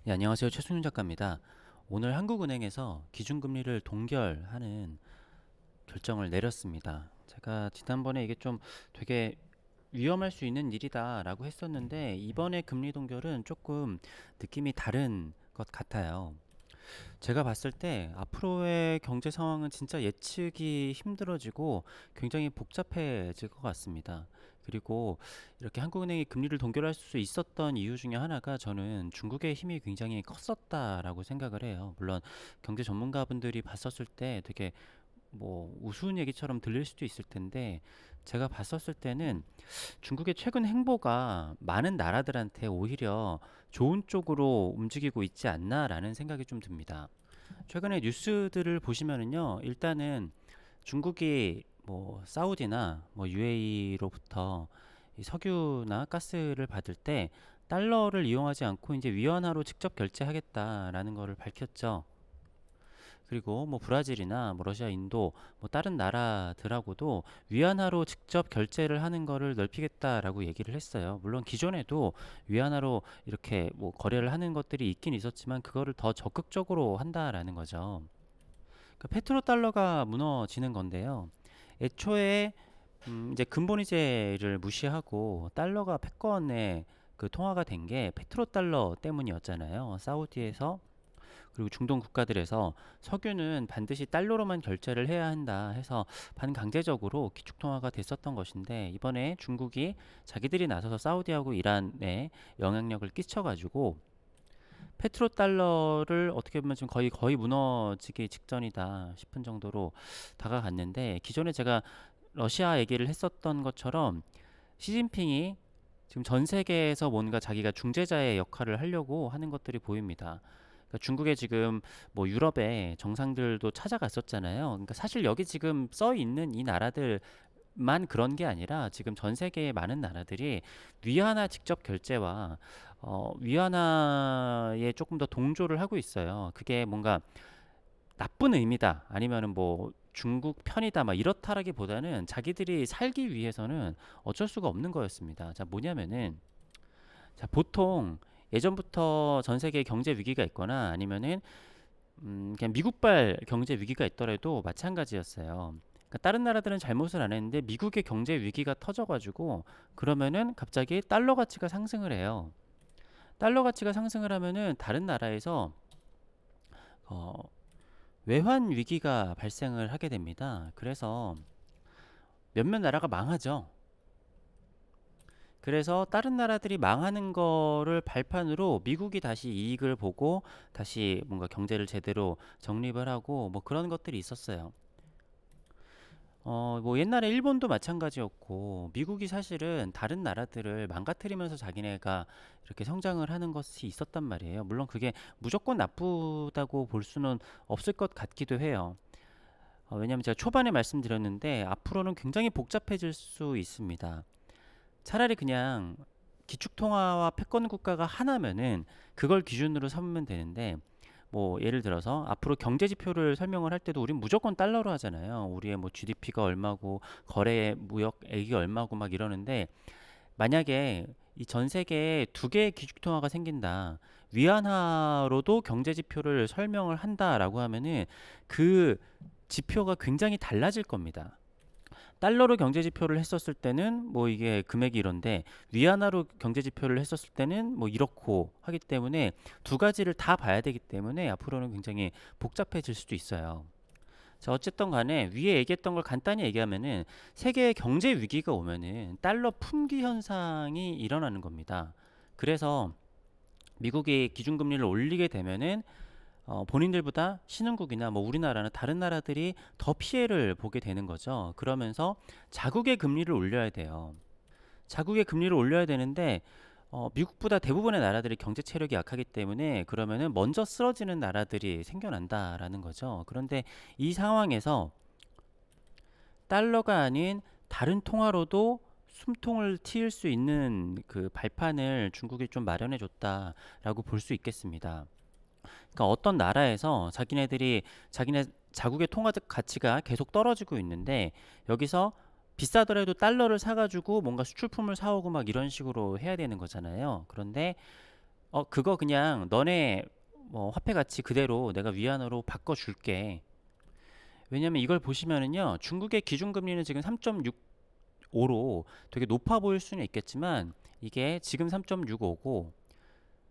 네, 안녕하세요. 최승윤 작가입니다. 오늘 한국은행에서 기준금리를 동결하는 결정을 내렸습니다. 제가 지난번에 이게 좀 되게 위험할 수 있는 일이다라고 했었는데 이번에 금리 동결은 조금 느낌이 다른 것 같아요. 제가 봤을 때 앞으로의 경제 상황은 진짜 예측이 힘들어지고 굉장히 복잡해질 것 같습니다. 그리고 이렇게 한국은행이 금리를 동결할 수 있었던 이유 중에 하나가 저는 중국의 힘이 굉장히 컸었다라고 생각을 해요. 물론 경제 전문가분들이 봤었을 때 되게 뭐 우스운 얘기처럼 들릴 수도 있을 텐데 제가 봤었을 때는 중국의 최근 행보가 많은 나라들한테 오히려 좋은 쪽으로 움직이고 있지 않나라는 생각이 좀 듭니다. 최근에 뉴스들을 보시면은요, 일단은 중국이 뭐 사우디나 뭐 UAE로부터 이 석유나 가스를 받을 때 달러를 이용하지 않고 이제 위안화로 직접 결제하겠다라는 것을 밝혔죠. 그리고 뭐 브라질이나 뭐 러시아, 인도 뭐 다른 나라들하고도 위안화로 직접 결제를 하는 거를 넓히겠다라고 얘기를 했어요. 물론 기존에도 위안화로 이렇게 뭐 거래를 하는 것들이 있긴 있었지만 그거를 더 적극적으로 한다라는 거죠. 그 페트로달러가 무너지는 건데요. 애초에 이제 근본이제를 무시하고 달러가 패권에 그 통화가 된 게 페트로달러 때문이었잖아요. 사우디에서 그리고 중동 국가들에서 석유는 반드시 달러로만 결제를 해야 한다 해서 반강제적으로 기축통화가 됐었던 것인데 이번에 중국이 자기들이 나서서 사우디하고 이란에 영향력을 끼쳐가지고 페트로달러를 어떻게 보면 지금 거의 무너지기 직전이다 싶은 정도로 다가갔는데 기존에 제가 러시아 얘기를 했었던 것처럼 시진핑이 지금 전 세계에서 뭔가 자기가 중재자의 역할을 하려고 하는 것들이 보입니다. 그러니까 중국에 지금 뭐 유럽에 정상들도 찾아갔었잖아요. 그러니까 사실 여기 지금 써 있는 이 나라들만 그런 게 아니라 지금 전 세계의 많은 나라들이 위안화 직접 결제와 위안화에 조금 더 동조를 하고 있어요. 그게 뭔가 나쁜 의미다 아니면은 뭐 중국 편이다 막 이렇다라기보다는 자기들이 살기 위해서는 어쩔 수가 없는 거였습니다. 자, 뭐냐면은 자, 보통 예전부터 전 세계에 경제 위기가 있거나 아니면은 그냥 미국발 경제 위기가 있더라도 마찬가지였어요. 그러니까 다른 나라들은 잘못을 안 했는데 미국의 경제 위기가 터져가지고 그러면은 갑자기 달러 가치가 상승을 해요. 달러 가치가 상승을 하면은 다른 나라에서 어, 외환 위기가 발생을 하게 됩니다. 그래서 몇몇 나라가 망하죠. 그래서 다른 나라들이 망하는 거를 발판으로 미국이 다시 이익을 보고 다시 뭔가 경제를 제대로 정립을 하고 뭐 그런 것들이 있었어요. 뭐 옛날에 일본도 마찬가지였고 미국이 사실은 다른 나라들을 망가뜨리면서 자기네가 이렇게 성장을 하는 것이 있었단 말이에요. 물론 그게 무조건 나쁘다고 볼 수는 없을 것 같기도 해요. 왜냐하면 제가 초반에 말씀드렸는데 앞으로는 굉장히 복잡해질 수 있습니다. 차라리 그냥 기축통화와 패권 국가가 하나면은 그걸 기준으로 삼으면 되는데 뭐 예를 들어서 앞으로 경제 지표를 설명을 할 때도 우린 무조건 달러로 하잖아요. 우리의 뭐 GDP가 얼마고 거래 무역액이 얼마고 막 이러는데 만약에 이 전 세계에 두 개의 기축통화가 생긴다. 위안화로도 경제 지표를 설명을 한다라고 하면은 그 지표가 굉장히 달라질 겁니다. 달러로 경제 지표를 했었을 때는 뭐 이게 금액이 이런데 위안화로 경제 지표를 했었을 때는 뭐 이렇고 하기 때문에 두 가지를 다 봐야 되기 때문에 앞으로는 굉장히 복잡해질 수도 있어요. 자, 어쨌든 간에 위에 얘기했던 걸 간단히 얘기하면은 세계의 경제 위기가 오면은 달러 품귀 현상이 일어나는 겁니다. 그래서 미국이 기준금리를 올리게 되면은 본인들보다 신흥국이나 뭐 우리나라나 다른 나라들이 더 피해를 보게 되는 거죠. 그러면서 자국의 금리를 올려야 돼요. 자국의 금리를 올려야 되는데 미국보다 대부분의 나라들이 경제 체력이 약하기 때문에 그러면은 먼저 쓰러지는 나라들이 생겨난다라는 거죠. 그런데 이 상황에서 달러가 아닌 다른 통화로도 숨통을 트일 수 있는 그 발판을 중국이 좀 마련해 줬다라고 볼 수 있겠습니다. 그러니까 어떤 나라에서 자기네들이 자기네 자국의 통화 가치가 계속 떨어지고 있는데 여기서 비싸더라도 달러를 사가지고 뭔가 수출품을 사오고 막 이런 식으로 해야 되는 거잖아요. 그런데 그거 그냥 너네 뭐 화폐 가치 그대로 내가 위안으로 바꿔줄게. 왜냐면 이걸 보시면은요, 중국의 기준금리는 지금 3.65로 되게 높아 보일 수는 있겠지만, 이게 지금 3.65고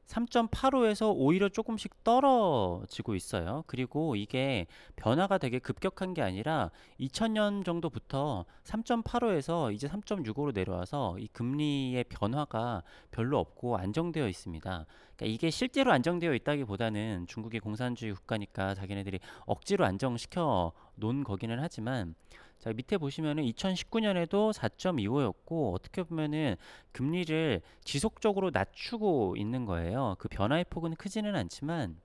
3.85에서 오히려 조금씩 떨어지고 있어요. 그리고 이게 변화가 되게 급격한 게 아니라 2000년 정도부터 3.85에서 이제 3.65로 내려와서 이 금리의 변화가 별로 없고 안정되어 있습니다. 그러니까 이게 실제로 안정되어 있다기보다는 중국이 공산주의 국가니까 자기네들이 억지로 안정시켜 놓은 거기는 하지만, 자, 밑에 보시면은 2019년에도 4.25였고 어떻게 보면은 금리를 지속적으로 낮추고 있는 거예요. 그 변화의 폭은 크지는 않지만,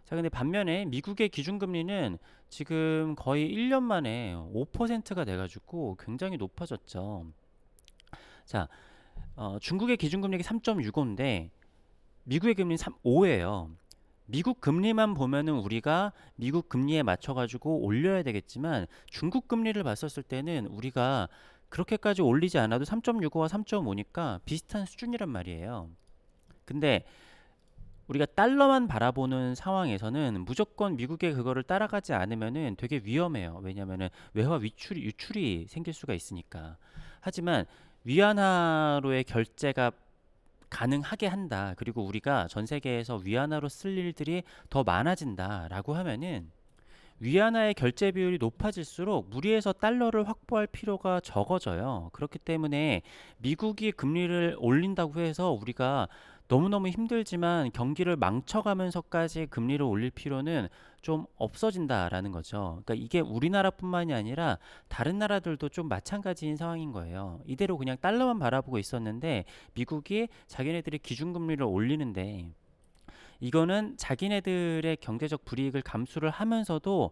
자, 근데 반면에 미국의 기준금리는 지금 거의 1년 만에 5%가 돼가지고 굉장히 높아졌죠. 자, 중국의 기준금리가 3.65인데 미국의 금리는 5예요. 미국 금리만 보면은 우리가 미국 금리에 맞춰가지고 올려야 되겠지만, 중국 금리를 봤었을 때는 우리가 그렇게까지 올리지 않아도 3.65와 3.5니까 비슷한 수준이란 말이에요. 근데 우리가 달러만 바라보는 상황에서는 무조건 미국의 그거를 따라가지 않으면은 되게 위험해요. 왜냐면은 외화 유출이 생길 수가 있으니까. 하지만 위안화로의 결제가 가능하게 한다. 그리고 우리가 전 세계에서 위안화로 쓸 일들이 더 많아진다라고 하면은 위안화의 결제 비율이 높아질수록 무리해서 달러를 확보할 필요가 적어져요. 그렇기 때문에 미국이 금리를 올린다고 해서 우리가 너무너무 힘들지만 경기를 망쳐가면서까지 금리를 올릴 필요는 좀 없어진다라는 거죠. 그러니까 이게 우리나라뿐만이 아니라 다른 나라들도 좀 마찬가지인 상황인 거예요. 이대로 그냥 달러만 바라보고 있었는데 미국이 자기네들이 기준금리를 올리는데, 이거는 자기네들의 경제적 불이익을 감수를 하면서도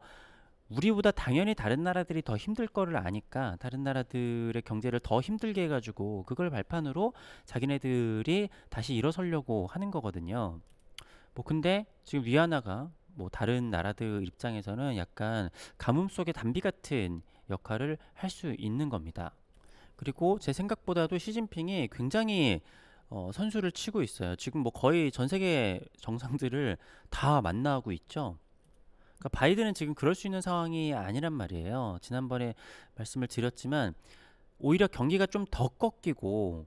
우리보다 당연히 다른 나라들이 더 힘들 거를 아니까 다른 나라들의 경제를 더 힘들게 해가지고 그걸 발판으로 자기네들이 다시 일어서려고 하는 거거든요. 뭐 근데 지금 위안화가 뭐 다른 나라들 입장에서는 약간 가뭄 속의 단비 같은 역할을 할 수 있는 겁니다. 그리고 제 생각보다도 시진핑이 굉장히 선수를 치고 있어요. 지금 뭐 거의 전 세계 정상들을 다 만나고 있죠. 그러니까 바이든은 지금 그럴 수 있는 상황이 아니란 말이에요. 지난번에 말씀을 드렸지만 오히려 경기가 좀 더 꺾이고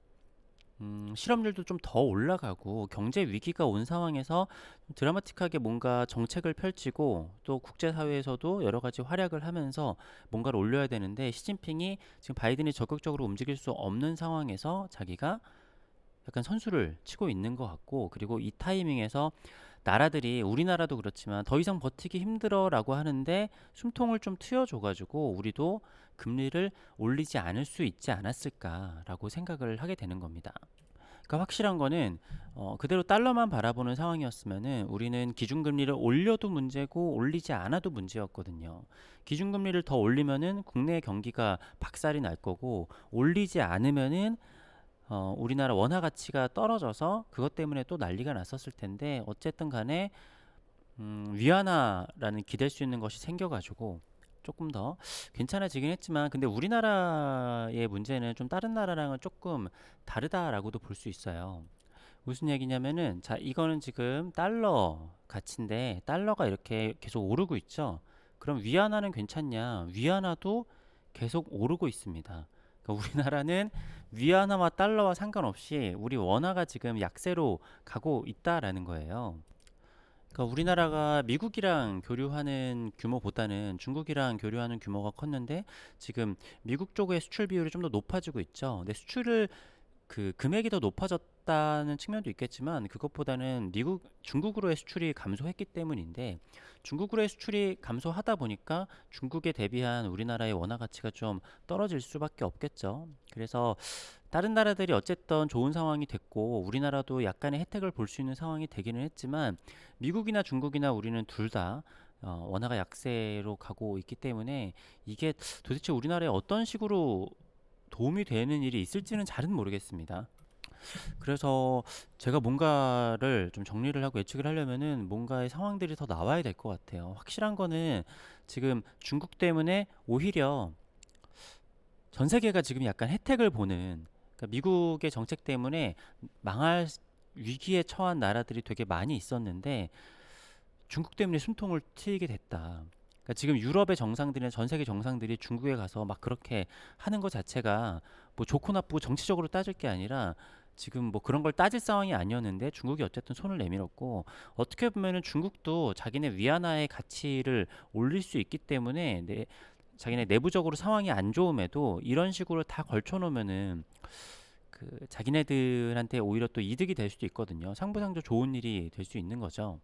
실업률도 좀 더 올라가고 경제 위기가 온 상황에서 드라마틱하게 뭔가 정책을 펼치고 또 국제사회에서도 여러 가지 활약을 하면서 뭔가를 올려야 되는데, 시진핑이 지금 바이든이 적극적으로 움직일 수 없는 상황에서 자기가 약간 선수를 치고 있는 것 같고, 그리고 이 타이밍에서 나라들이 우리나라도 그렇지만 더 이상 버티기 힘들어라고 하는데 숨통을 좀 트여줘가지고 우리도 금리를 올리지 않을 수 있지 않았을까라고 생각을 하게 되는 겁니다. 그러니까 확실한 거는 그대로 달러만 바라보는 상황이었으면은 우리는 기준금리를 올려도 문제고 올리지 않아도 문제였거든요. 기준금리를 더 올리면은 국내 경기가 박살이 날 거고, 올리지 않으면은 우리나라 원화 가치가 떨어져서 그것 때문에 또 난리가 났었을 텐데, 어쨌든 간에 위안화라는 기댈 수 있는 것이 생겨가지고 조금 더 괜찮아지긴 했지만, 근데 우리나라의 문제는 좀 다른 나라랑은 조금 다르다라고도 볼 수 있어요. 무슨 얘기냐면은, 자, 이거는 지금 달러 가치인데 달러가 이렇게 계속 오르고 있죠. 그럼 위안화는 괜찮냐? 위안화도 계속 오르고 있습니다. 그러니까 우리나라는 위안화와 달러와 상관없이 우리 원화가 지금 약세로 가고 있다라는 거예요. 그러니까 우리나라가 미국이랑 교류하는 규모보다는 중국이랑 교류하는 규모가 컸는데, 지금 미국 쪽의 수출 비율이 좀 더 높아지고 있죠. 근데 수출을 그 금액이 더 높아졌다는 측면도 있겠지만, 그것보다는 중국으로의 수출이 감소했기 때문인데, 중국으로의 수출이 감소하다 보니까 중국에 대비한 우리나라의 원화 가치가 좀 떨어질 수밖에 없겠죠. 그래서 다른 나라들이 어쨌든 좋은 상황이 됐고 우리나라도 약간의 혜택을 볼 수 있는 상황이 되기는 했지만, 미국이나 중국이나 우리는 둘 다 원화가 약세로 가고 있기 때문에 이게 도대체 우리나라에 어떤 식으로 도움이 되는 일이 있을지는 잘은 모르겠습니다. 그래서 제가 뭔가를 좀 정리를 하고 예측을 하려면은 뭔가의 상황들이 더 나와야 될 것 같아요. 확실한 거는 지금 중국 때문에 오히려 전 세계가 지금 약간 혜택을 보는, 그러니까 미국의 정책 때문에 망할 위기에 처한 나라들이 되게 많이 있었는데 중국 때문에 숨통을 트이게 됐다. 그러니까 지금 유럽의 정상들이나 전 세계 정상들이 중국에 가서 막 그렇게 하는 것 자체가 뭐 좋고 나쁘고 정치적으로 따질 게 아니라 지금 뭐 그런 걸 따질 상황이 아니었는데 중국이 어쨌든 손을 내밀었고, 어떻게 보면은 중국도 자기네 위안화의 가치를 올릴 수 있기 때문에 자기네 내부적으로 상황이 안 좋음에도 이런 식으로 다 걸쳐놓으면은 그 자기네들한테 오히려 또 이득이 될 수도 있거든요. 상부상조 좋은 일이 될 수 있는 거죠.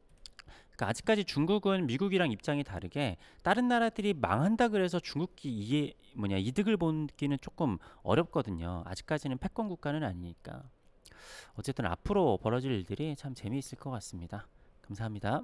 그러니까 아직까지 중국은 미국이랑 입장이 다르게 다른 나라들이 망한다 그래서 중국이 이게 뭐냐 이득을 보기는 조금 어렵거든요. 아직까지는 패권 국가는 아니니까. 어쨌든 앞으로 벌어질 일들이 참 재미있을 것 같습니다. 감사합니다.